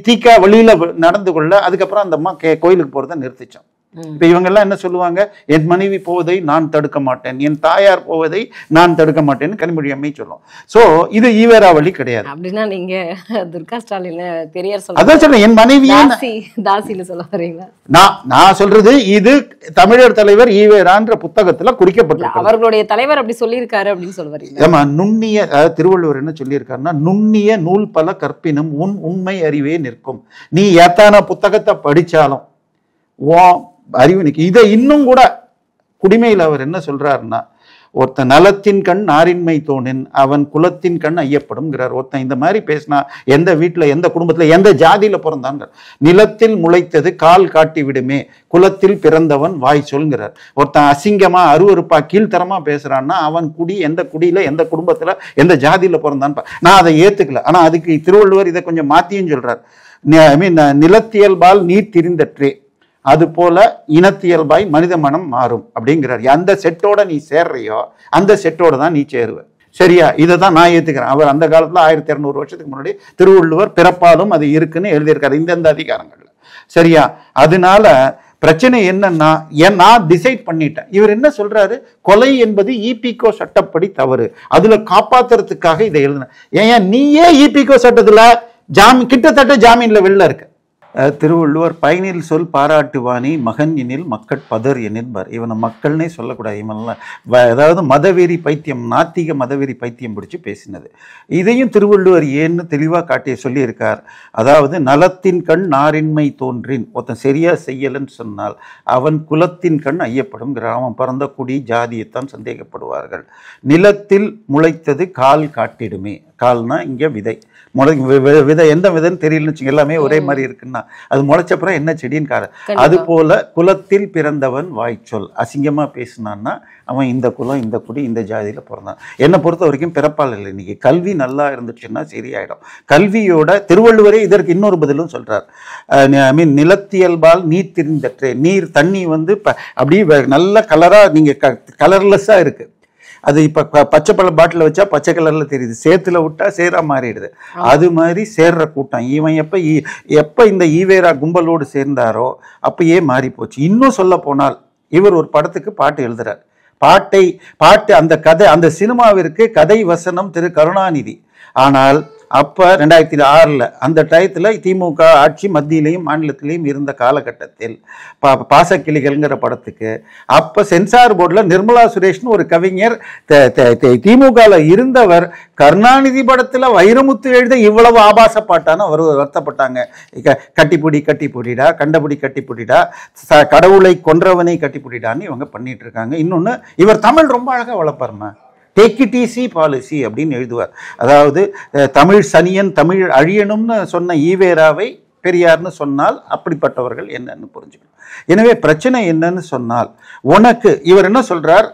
தீக்கா வழியில நடந்து கொள்ள, அதுக்கப்புறம் அந்த அம்மா கோயிலுக்கு போறதை நிறுத்திச்சான். இப்ப இவங்க எல்லாம் என்ன சொல்லுவாங்க, என் மனைவி போவதை நான் தடுக்க மாட்டேன், என் தாயார் போவதை நான் தடுக்க மாட்டேன்னு கனிமொழி அம்மை சொல்லும். சோ இது ஈவேரா வழி கிடையாது. அப்படின்னா நீங்க துர்கா ஸ்டாலின் பெரியார் அதான் சொல்றேன், என் மனைவியே தாசில சொல்ல வரீங்களா? நான் சொல்றது இது தமிழர் தலைவர் ஈவேரான்ற புத்தகத்துல குறிக்கப்பட்டிருக்கு. அவர்களுடைய தலைவர் அப்படி சொல்லியிருக்காரு அப்படின்னு சொல்ல வரீங்க. ஆமா, நுண்ணிய திருவள்ளுவர் என்ன சொல்லியிருக்காருன்னா, நுண்ணிய நூல் பல கற்பினும் உண்மை அறிவே நிற்கும். நீ எத்தனை புத்தகத்தை படிச்சாலும் அறிவு நிற்கும். இதை இன்னும் கூட குடிமையில் அவர் என்ன சொல்றாருன்னா, ஒருத்தன் நலத்தின் கண் நாரின்மை தோணின் அவன் குலத்தின் கண் ஐயப்படும்ங்கிறார். ஒருத்தன் இந்த மாதிரி பேசினா எந்த வீட்டுல எந்த குடும்பத்துல எந்த ஜாதியில பிறந்தான், நிலத்தில் முளைத்தது கால் காட்டி விடுமே குலத்தில் பிறந்தவன் வாய் சொல்கிறார். ஒருத்தன் அசிங்கமா அருவருப்பா கீழ்த்தரமா பேசுறான்னா அவன் குடி எந்த குடியில எந்த குடும்பத்துல எந்த ஜாதியில பிறந்தான். நான் அதை ஏத்துக்கல. ஆனா அதுக்கு திருவள்ளுவர் இதை கொஞ்சம் மாத்தியும் சொல்றார். நிலத்தியல்பால் நீர் திரிந்தற்றே அது போல இனத்தியல்பாய் மனித மனம் மாறும் அப்படிங்கிறார். அந்த செட்டோட நீ சேர்றியோ அந்த செட்டோட தான் நீ சேருவ. சரியா? இதை தான் நான் ஏத்துக்கிறேன். அவர் அந்த காலத்துல 1200 வருஷத்துக்கு முன்னாடி திருவள்ளுவர் பிறப்பாலும் அது இருக்குன்னு எழுதியிருக்காரு இந்தந்த அதிகாரங்கள்ல. சரியா? அதனால பிரச்சனை என்னன்னா, நான் டிசைட் பண்ணிட்டேன். இவர் என்ன சொல்றாரு, கொலை என்பது ஈபிகோ சட்டப்படி தவறு, அதுல காப்பாத்துறதுக்காக இதை எழுதின. ஏன் நீயே ஈபிகோ சட்டத்துல கிட்டத்தட்ட ஜாமீன்ல வெளில இருக்க. திருவள்ளுவர் பயனில் சொல் பாராட்டுவானி மகன் எனில் மக்கட் பதர் எனில்பார். இவனை மக்கள்னே சொல்லக்கூடாது. இவனெல்லாம் அதாவது மதவெறி பைத்தியம், நாத்திக மதவெறி பைத்தியம் பிடிச்சி பேசினது. இதையும் திருவள்ளுவர் ஏன்னு தெளிவாக காட்டி சொல்லியிருக்கார். அதாவது நலத்தின் கண் நாரின்மை தோன்றின், ஒருத்தன் சரியா செய்யலன்னு சொன்னால் அவன் குலத்தின் கண் ஐயப்படும்ங்கிறார். அவன் பிறந்த குடி ஜாதியைத்தான் சந்தேகப்படுவார்கள். நிலத்தில் முளைத்தது கால் காட்டிடுமே, கால்னா இங்க விதை, விதை எந்த விதைன்னு தெரியலன்னு வச்சுங்க, எல்லாமே ஒரே மாதிரி இருக்குன்னா அது முளைச்சப்புறம் என்ன செடின்னு கார. அது போல குலத்தில் பிறந்தவன் வாய்ச்சொல், அசிங்கமா பேசினான்னா அவன் இந்த குலம் இந்த குடி இந்த ஜாதியில பிறந்தான். என்னை பொறுத்த வரைக்கும் பிறப்பால் இல்லை. இன்னைக்கு கல்வி நல்லா இருந்துச்சுன்னா சரியாயிடும். கல்வியோட திருவள்ளுவரே இதற்கு இன்னொரு பதிலும் சொல்றார். நிலத்தியல்பால் நீர் திரிந்தற்றே, நீர் தண்ணி வந்து அப்படியே நல்ல கலரா நீங்க கலர்லெஸ்ஸா இருக்கு, அது இப்ப பச்சை பழ பாட்டில வச்சா பச்சை கலர்ல தெரியுது, சேத்துல விட்டா சேரா மாறிடுது. அது மாதிரி சேர்ற கூட்டம். இவன் எப்ப இந்த ஈவேரா கும்பலோடு சேர்ந்தாரோ அப்பயே மாறி போச்சு. இன்னும் சொல்ல போனால் இவர் ஒரு படத்துக்கு பாட்டு எழுதுறார். பாட்டு அந்த கதை, அந்த சினிமாவிற்கு கதை வசனம் திரு கருணாநிதி. ஆனால் அப்ப 2006 அந்த டயத்துல திமுக ஆட்சி மத்தியிலையும் மாநிலத்திலையும் இருந்த காலகட்டத்தில் பாசக்கிளிகள்ங்கிற படத்துக்கு அப்ப சென்சார் போர்டுல நிர்மலா சுரேஷ்னு ஒரு கவிஞர் திமுகல இருந்தவர் கருணாநிதி படத்துல வைரமுத்து எழுத இவ்வளவு ஆபாச பாட்டான அவர் வருத்தப்பட்டாங்க. கட்டிப்புடி கட்டிப்புடிடா, கண்டபடி கட்டிப்புடிடா, கடவுளை கொன்றவனை கட்டிப்புடிடான்னு இவங்க பண்ணிட்டு இருக்காங்க. இன்னொன்னு, இவர் தமிழ் ரொம்ப அழகா வளர்ப்பாருமா, டேக் இட் ஈஸி பாலிசி அப்படின்னு எழுதுவார். அதாவது தமிழ் சனியன் தமிழ் அழியணும்னு சொன்ன ஈவேராவை பெரியார்னு சொன்னால் அப்படிப்பட்டவர்கள் என்னன்னு புரிஞ்சுக்கணும். எனவே பிரச்சனை என்னன்னு சொன்னால், உனக்கு இவர் என்ன சொல்றார்,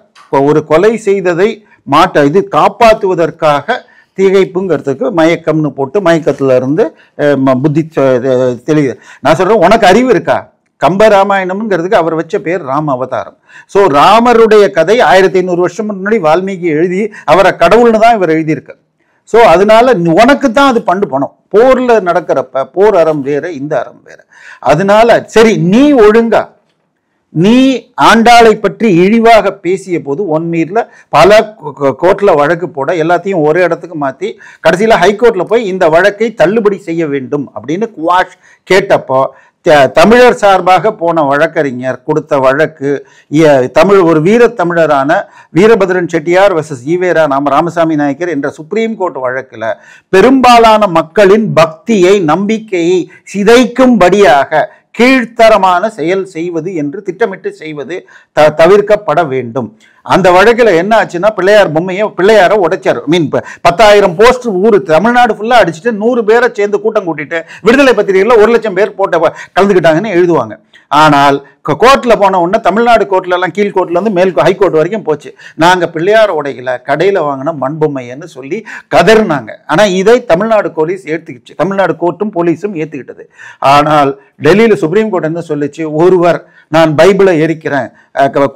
ஒரு கொலை செய்ததை இது காப்பாற்றுவதற்காக திகைப்புங்கிறதுக்கு மயக்கம்னு போட்டு மயக்கத்துல இருந்து புத்தி தெளிவு. நான் சொல்றேன், உனக்கு அறிவு இருக்கா? கம்பராமாயணம்ங்கிறதுக்கு அவர் வச்ச பேர் ராம அவதாரம். ஸோ ராமருடைய கதை 1500 வருஷம் முன்னாடி வால்மீகி எழுதி அவரை கடவுள்னு தான் இவர் எழுதியிருக்கார். ஸோ அதனால உனக்கு தான் அது பண்டு போனோம். போர்ல நடக்கிறப்ப போர் அறம் வேற, இந்த அறம் வேற. அதனால சரி, நீ ஒழுங்கா நீ ஆண்டாளை பற்றி இழிவாக பேசிய போது ஒன் மீர்ல பல கோர்ட்ல வழக்கு போட எல்லாத்தையும் ஒரே இடத்துக்கு மாத்தி கடைசியில ஹைகோர்ட்ல போய் இந்த வழக்கை தள்ளுபடி செய்ய வேண்டும் அப்படின்னு குவாஷ் கேட்டப்போ தமிழர் சார்பாக போன வழக்கறிஞர் கொடுத்த வழக்கு, தமிழ் ஒரு வீரத்தமிழரான வீரபத்ரன் செட்டியார் வெர்சஸ் ஈவேரா ராமசாமி நாயக்கர் என்ற சுப்ரீம் கோர்ட் வழக்குல பெரும்பாலான மக்களின் பக்தியை நம்பிக்கையை சிதைக்கும்படியாக கீழ்த்தரமான செயல் செய்வது என்று திட்டமிட்டு செய்வது தவிர்க்கப்பட வேண்டும். அந்த வழக்கில் என்ன ஆச்சுன்னா பிள்ளையார் பொம்மையை பிள்ளையாரை உடைச்சார். மீன் 10,000 போஸ்ட் ஊர் தமிழ்நாடு ஃபுல்லாக அடிச்சுட்டு 100 பேரை சேர்ந்து கூட்டம் கூட்டிட்டு விடுதலை பத்திரிகையில் 1,00,000 பேர் போட்ட கலந்துக்கிட்டாங்கன்னு எழுதுவாங்க. ஆனால் கோர்ட்டில் போன உடனே தமிழ்நாடு கோர்ட்ல எல்லாம் கீழ் கோர்ட்ல இருந்து மேல் ஹைகோர்ட் வரைக்கும் போச்சு. நாங்கள் பிள்ளையார் உடைகளை கடையில் வாங்கின மண்பொம்மைன்னு சொல்லி கதறினாங்க. ஆனால் இதை தமிழ்நாடு போலீஸ் ஏற்றுக்கிச்சு, தமிழ்நாடு கோர்ட்டும் போலீஸும் ஏற்றுக்கிட்டது. ஆனால் டெல்லியில் சுப்ரீம் கோர்ட் என்ன சொல்லிச்சு, ஒருவர் நான் பைபிளை எரிக்கிறேன்,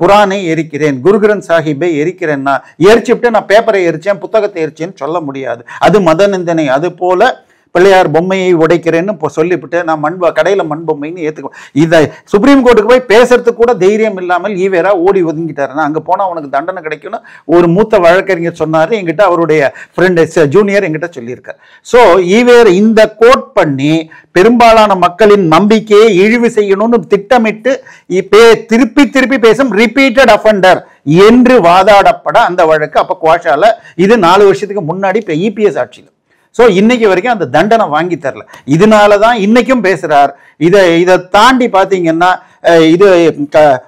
குரானை எரிக்கிறேன், குரு கிரந்த் சாஹிப்பை எரிக்கிறேன்னா எரிச்சுட்டு நான் பேப்பரை எரிச்சேன் புத்தகத்தை எரிச்சேன்னு சொல்ல முடியாது. அது மத நிந்தனை. அது போல பிள்ளையார் பொம்மையை உடைக்கிறேன்னு சொல்லிவிட்டு நான் கடையில் மண் பொம்மைன்னு ஏற்றுக்குவேன். இதை சுப்ரீம் கோர்ட்டுக்கு போய் பேசுறதுக்கு கூட தைரியம் இல்லாமல் ஈவேரா ஓடி ஒதுங்கிட்டாருன்னா அங்கே போனால் அவனுக்கு தண்டனை கிடைக்கும்னு ஒரு மூத்த வழக்கறிஞர் சொன்னார். என்கிட்ட அவருடைய ஃப்ரெண்டு ஜூனியர் என்கிட்ட சொல்லியிருக்கார். ஸோ ஈவேரா இந்த கோட் பண்ணி பெரும்பாலான மக்களின் நம்பிக்கையை இழிவு செய்யணும்னு திட்டமிட்டு திருப்பி திருப்பி பேசும் ரிப்பீட்டட் அஃபெண்டர் என்று வாதாடப்பட அந்த வழக்கு அப்போ குவாஷால இது 4 வருஷத்துக்கு முன்னாடி இப்போ இபிஎஸ் ஆட்சியில். ஸோ இன்னைக்கு வரைக்கும் அந்த தண்டனை வாங்கி தரல. இதனால தான் இன்னைக்கும் பேசுறார். இதை தாண்டி பார்த்தீங்கன்னா இது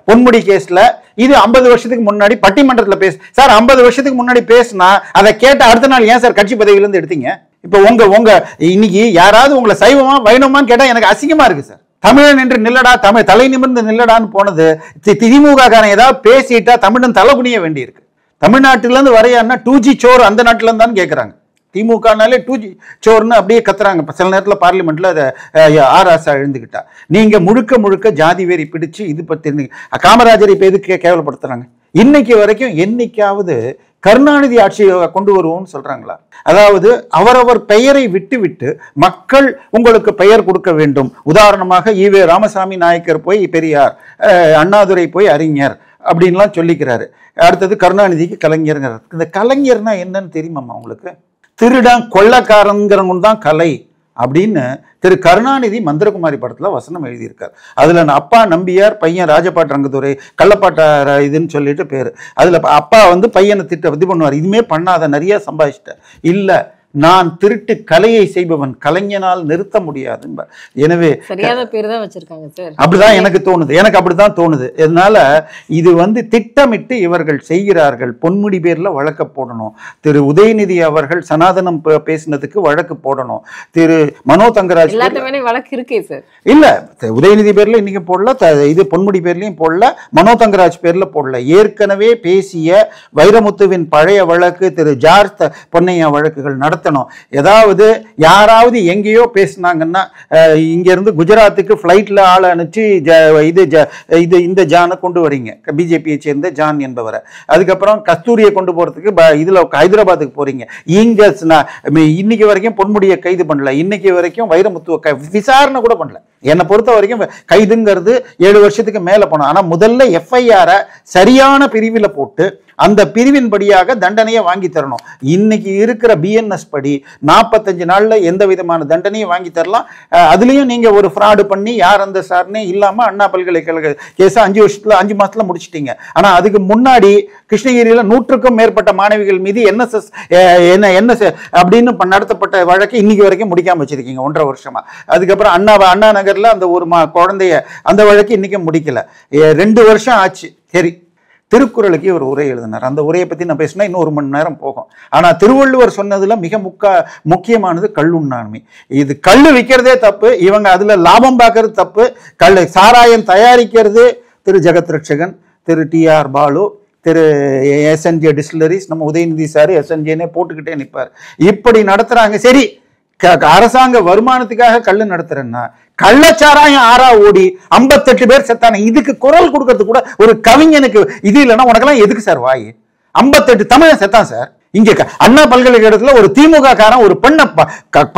பொன்முடி கேஸ்ல இது 50 வருஷத்துக்கு முன்னாடி பட்டிமன்றத்தில் சார் 50 வருஷத்துக்கு முன்னாடி பேசினா அதை கேட்ட அடுத்த நாள் ஏன் சார் கட்சி பதவியிலேருந்து எடுத்தீங்க? இப்போ உங்க இன்னைக்கு யாராவது உங்களை சைவமா வைணவமான்னு கேட்டா எனக்கு அசிங்கமா இருக்கு சார். தமிழன் என்று நில்லடா, தமிழ் தலை நிமிர்ந்து நில்லடான்னு போனது திமுக காரன் ஏதாவது பேசிட்டா தமிழன் தலை குனிய வேண்டியிருக்கு. தமிழ்நாட்டிலேருந்து வரையான்னா 2G சோறு அந்த நாட்டில இருந்தான்னு கேட்குறாங்க. திமுகனாலே 2G சோர்னு அப்படியே கத்துறாங்க. சில நேரத்தில் பார்லிமெண்ட்ல அதை ஆராசா எழுந்துக்கிட்டா. நீங்க முழுக்க முழுக்க ஜாதி வேரி பிடிச்சு இது பத்தி காமராஜர் இப்ப எதுக்கு கேவலப்படுத்துறாங்க? இன்னைக்கு வரைக்கும் என்னைக்காவது கருணாநிதி ஆட்சியை கொண்டு வருவோம்னு சொல்றாங்களா? அதாவது அவரவர் பெயரை விட்டு விட்டு மக்கள் உங்களுக்கு பெயர் கொடுக்க வேண்டும். உதாரணமாக ஈவே ராமசாமி நாயக்கர் போய் பெரியார், அண்ணாதுரை போய் அறிஞர் அப்படின்லாம் சொல்லிக்கிறாரு. அடுத்தது கருணாநிதிக்கு கலைஞருங்கிறார். இந்த கலைஞர்னா என்னன்னு தெரியுமாம்மா உங்களுக்கு? திருடன் கொள்ளக்காரங்கிறவங்க தான் கலை அப்படின்னு திரு கருணாநிதி மந்திரகுமாரி படத்துல வசனம் எழுதியிருக்கார். அதுல அப்பா நம்பியார், பையன் ராஜபாட்டு ரங்கதுரை, கள்ளப்பாட்ட இதுன்னு சொல்லிட்டு பேரு. அதுல அப்பா பையனை இது பண்ணுவார், இதுமே பண்ணாத நிறைய சம்பாதிச்சிட்ட இல்ல, நான் திருட்டு கலையை செய்பவன், கலைஞனால் நிறுத்த முடியாது. எனவே சரியான பேர் தான் வச்சிருக்காங்க சார். அப்படிதான் எனக்கு தோணுது, எனக்கு அப்படிதான் தோணுது. இதனால இது திட்டமிட்டு இவர்கள் செய்கிறார்கள். பொன்முடி பேர்ல வழக்கு போடணும். திரு உதயநிதி அவர்கள் சனாதனம் பேசினதுக்கு வழக்கு போடணும். திரு மனோ தங்கராஜ் வழக்கு இருக்கே சார். இல்ல, உதயநிதி பேர்ல இன்னைக்கு போடல, இது பொன்முடி பேர்லயும் போடல, மனோ தங்கராஜ் பேர்ல போடல. ஏற்கனவே பேசிய வைரமுத்துவின் பழைய வழக்கு, திரு ஜார்ஜ் பொன்னையா வழக்குகள் நடத்தணும். ஏதாவது யாராவது எங்கேயோ பேசினாங்கன்னா இங்க இருந்து குஜராத்துக்கு பிளைட்ல ஆளை அனுப்பிச்சு இந்த ஜானை கொண்டு வரீங்க, பிஜேபியை சேர்ந்த ஜான் என்பவரை. அதுக்கப்புறம் கஸ்தூரியை கொண்டு போறதுக்கு இதுல ஹைதராபாத்துக்கு போறீங்க. இங்க இன்னைக்கு வரைக்கும் பொன்முடியை கைது பண்ணல, இன்னைக்கு வரைக்கும் வைரமுத்துவ விசாரணை கூட பண்ணல. என்னை பொறுத்த வரைக்கும் கைதுங்கிறது 7 வருஷத்துக்கு மேல போனோம். ஆனா முதல்ல FIR சரியான பிரிவில் போட்டு அந்த பிரிவின்படியாக தண்டனையை வாங்கி தரணும். இன்னைக்கு இருக்கிற BNS படி 45 நாள்ல எந்த விதமான தண்டனையும் வாங்கி தரலாம். அதுலயும் நீங்க ஒரு ஃப்ராடு பண்ணி யார் அந்த சார்னே இல்லாம அண்ணா பல்கலைக்கழக கேஸ 5 மாசத்துல முடிச்சிட்டீங்க. ஆனா அதுக்கு முன்னாடி கிருஷ்ணகிரியில 100க்கும் மேற்பட்ட மாணவிகள் மீது NSS அப்படின்னு நடத்தப்பட்ட வழக்கு இன்னைக்கு வரைக்கும் முடிக்காம வச்சிருக்கீங்க 1.5 வருஷமா. அதுக்கப்புறம் அண்ணா நகர்ல அந்த ஒரு குழந்தைய அந்த வழக்கு இன்னைக்கு முடிக்கல. 2 வருஷம் ஆச்சு. சரி, திருக்குறளுக்கு ஒரு உரை எழுதினார். அந்த உரையை பத்தி நான் பேசினா இன்னும் 1 மணி நேரம் போகும். ஆனா திருவள்ளுவர் சொன்னதுல மிக முக்கியமானது கள்ளுண்ணாண்மை. இது கள்ளு விற்கிறதே தப்பு, இவங்க அதுல லாபம் பார்க்கறது தப்பு. சாராயம் தயாரிக்கிறது திரு ஜெகத் ரட்சகன், திரு TR பாலு, திரு SNJ டிஸ்டிலரிஸ், நம்ம உதயநிதி சார் SNJனே போட்டுக்கிட்டே நிற்பார். இப்படி நடத்துறாங்க. சரி, அரசாங்க வருமானத்துக்காக கள்ளு நடத்துறேன்னா கள்ளச்சாராயம் ஆறா ஓடி 58 பேர் செத்தானே. இதுக்கு குரல் கொடுக்கறது கூட ஒரு கவிஞனுக்கு இது இல்லைன்னா உனக்கெல்லாம் எதுக்கு சார் வாய்? 58 தமிழன் செத்தான் சார். இங்க அண்ணா பல்கலைக்கழகத்துல ஒரு திமுக காரன் ஒரு பெண்ணை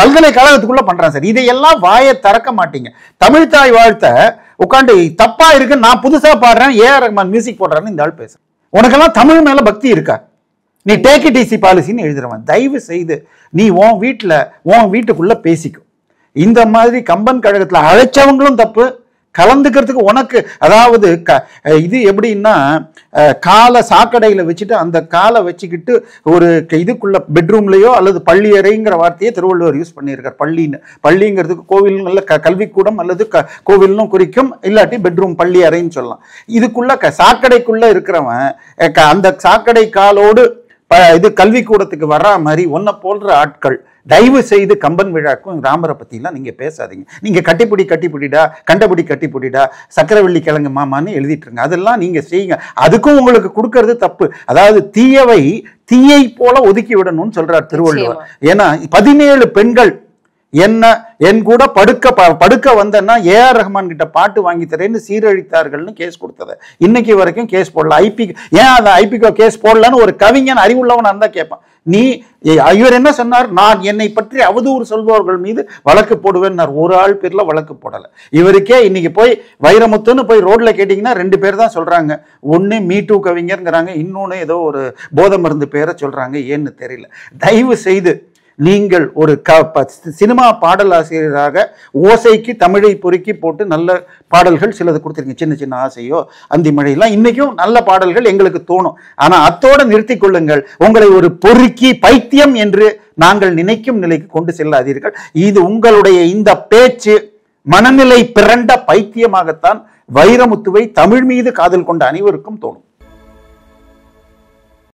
பல்கலைக்கழகத்துக்குள்ள பண்றான் சார். இதையெல்லாம் வாயை திறக்க மாட்டீங்க. தமிழ் தாய் வாழ்த்த உட்காந்து தப்பா இருக்கு, நான் புதுசா பாடுறேன், AR ரஹ்மான் மியூசிக் போடுறான்னு இந்த ஆள் பேச. உனக்கெல்லாம் தமிழ் மேல பக்தி இருக்கா? நீ டேக் இட் ஈஸி பாலிசின்னு எழுதுறவன். தயவு செய்து நீ உன் வீட்டுக்குள்ள பேசிக்கும். இந்த மாதிரி கம்பன் கழகத்துல அழைச்சவங்களும் தப்பு, கலந்துக்கிறதுக்கு உனக்கு அதாவது இது எப்படின்னா காலை சாக்கடையில வச்சுட்டு அந்த காலை வச்சுக்கிட்டு ஒரு இதுக்குள்ள பெட்ரூம்லயோ அல்லது பள்ளி அறைங்கிற வார்த்தையை திருவள்ளுவர் யூஸ் பண்ணியிருக்கார். பள்ளிங்கிறதுக்கு கோவில் கல்விக்கூடம் அல்லது கோவில்னும் குறிக்கும், இல்லாட்டி பெட்ரூம் பள்ளி அறைன்னு சொல்லலாம். இதுக்குள்ள சாக்கடைக்குள்ள இருக்கிறவன் அந்த சாக்கடை காலோடு இது கல்விக்கூடத்துக்கு வர்ற மாதிரி ஒன்ன போன்ற ஆட்கள் தயவு செய்து கம்பன் விழாக்கும் ராமரை பத்திலாம் நீங்க பேசாதீங்க. நீங்க கட்டிப்பிடிடா, கண்டபிடி சக்கரவள்ளி கிழங்கு மாமான்னு எழுதிட்டு இருங்க. அதெல்லாம் நீங்க செய்யுங்க. அதுக்கும் உங்களுக்கு கொடுக்கறது தப்பு. அதாவது தீயவை தீயை போல ஒதுக்கி விடணும்னு சொல்றார் திருவள்ளுவர். ஏன்னா 17 பெண்கள் என் கூட படுக்க வந்தேன்னா ஏஆர் ரஹ்மான் கிட்ட பாட்டு வாங்கி தரேன்னு சீரழித்தார்கள்னு கேஸ் கொடுத்தது. இன்னைக்கு வரைக்கும் கேஸ் போடல. ஏன் அந்த ஐபிகோ கேஸ் போடலன்னு ஒரு கவிஞன் அறிவுள்ளவனா இருந்தா கேட்பான். இவர் என்ன சொன்னார்? நான் என்னை பற்றி அவதூறு சொல்பவர்கள் மீது வழக்கு போடுவேன். ஒரு ஆள் பேர்ல வழக்கு போடல. இவருக்கே இன்னைக்கு போய் வைரமுத்துன்னு போய் ரோட்ல கேட்டீங்கன்னா 2 பேர் தான் சொல்றாங்க. ஒன்னு மீட்டூ கவிஞர்ங்கிறாங்க, இன்னொன்னு ஏதோ ஒரு போதை மருந்து பேரை சொல்றாங்க. ஏன்னு தெரியல. தயவு செய்து நீங்கள் ஒரு சினிமா பாடலாசிரியராக ஓசைக்கு தமிழை பொறுக்கி போட்டு நல்ல பாடல்கள் சிலது கொடுத்துருங்க. சின்ன சின்ன ஆசையோ அந்தி மழையெல்லாம் இன்னைக்கும் நல்ல பாடல்கள் எங்களுக்கு தோணும். ஆனா அத்தோடு நிறுத்திக் கொள்ளுங்கள். உங்களை ஒரு பொறுக்கி பைத்தியம் என்று நாங்கள் நினைக்கும் நிலைக்கு கொண்டு செல்லாதீர்கள். இது உங்களுடைய இந்த பேச்சு மனநிலை பிறண்ட பைத்தியமாகத்தான் வைரமுத்துவை தமிழ் மீது காதல் கொண்ட அனைவருக்கும் தோணும்.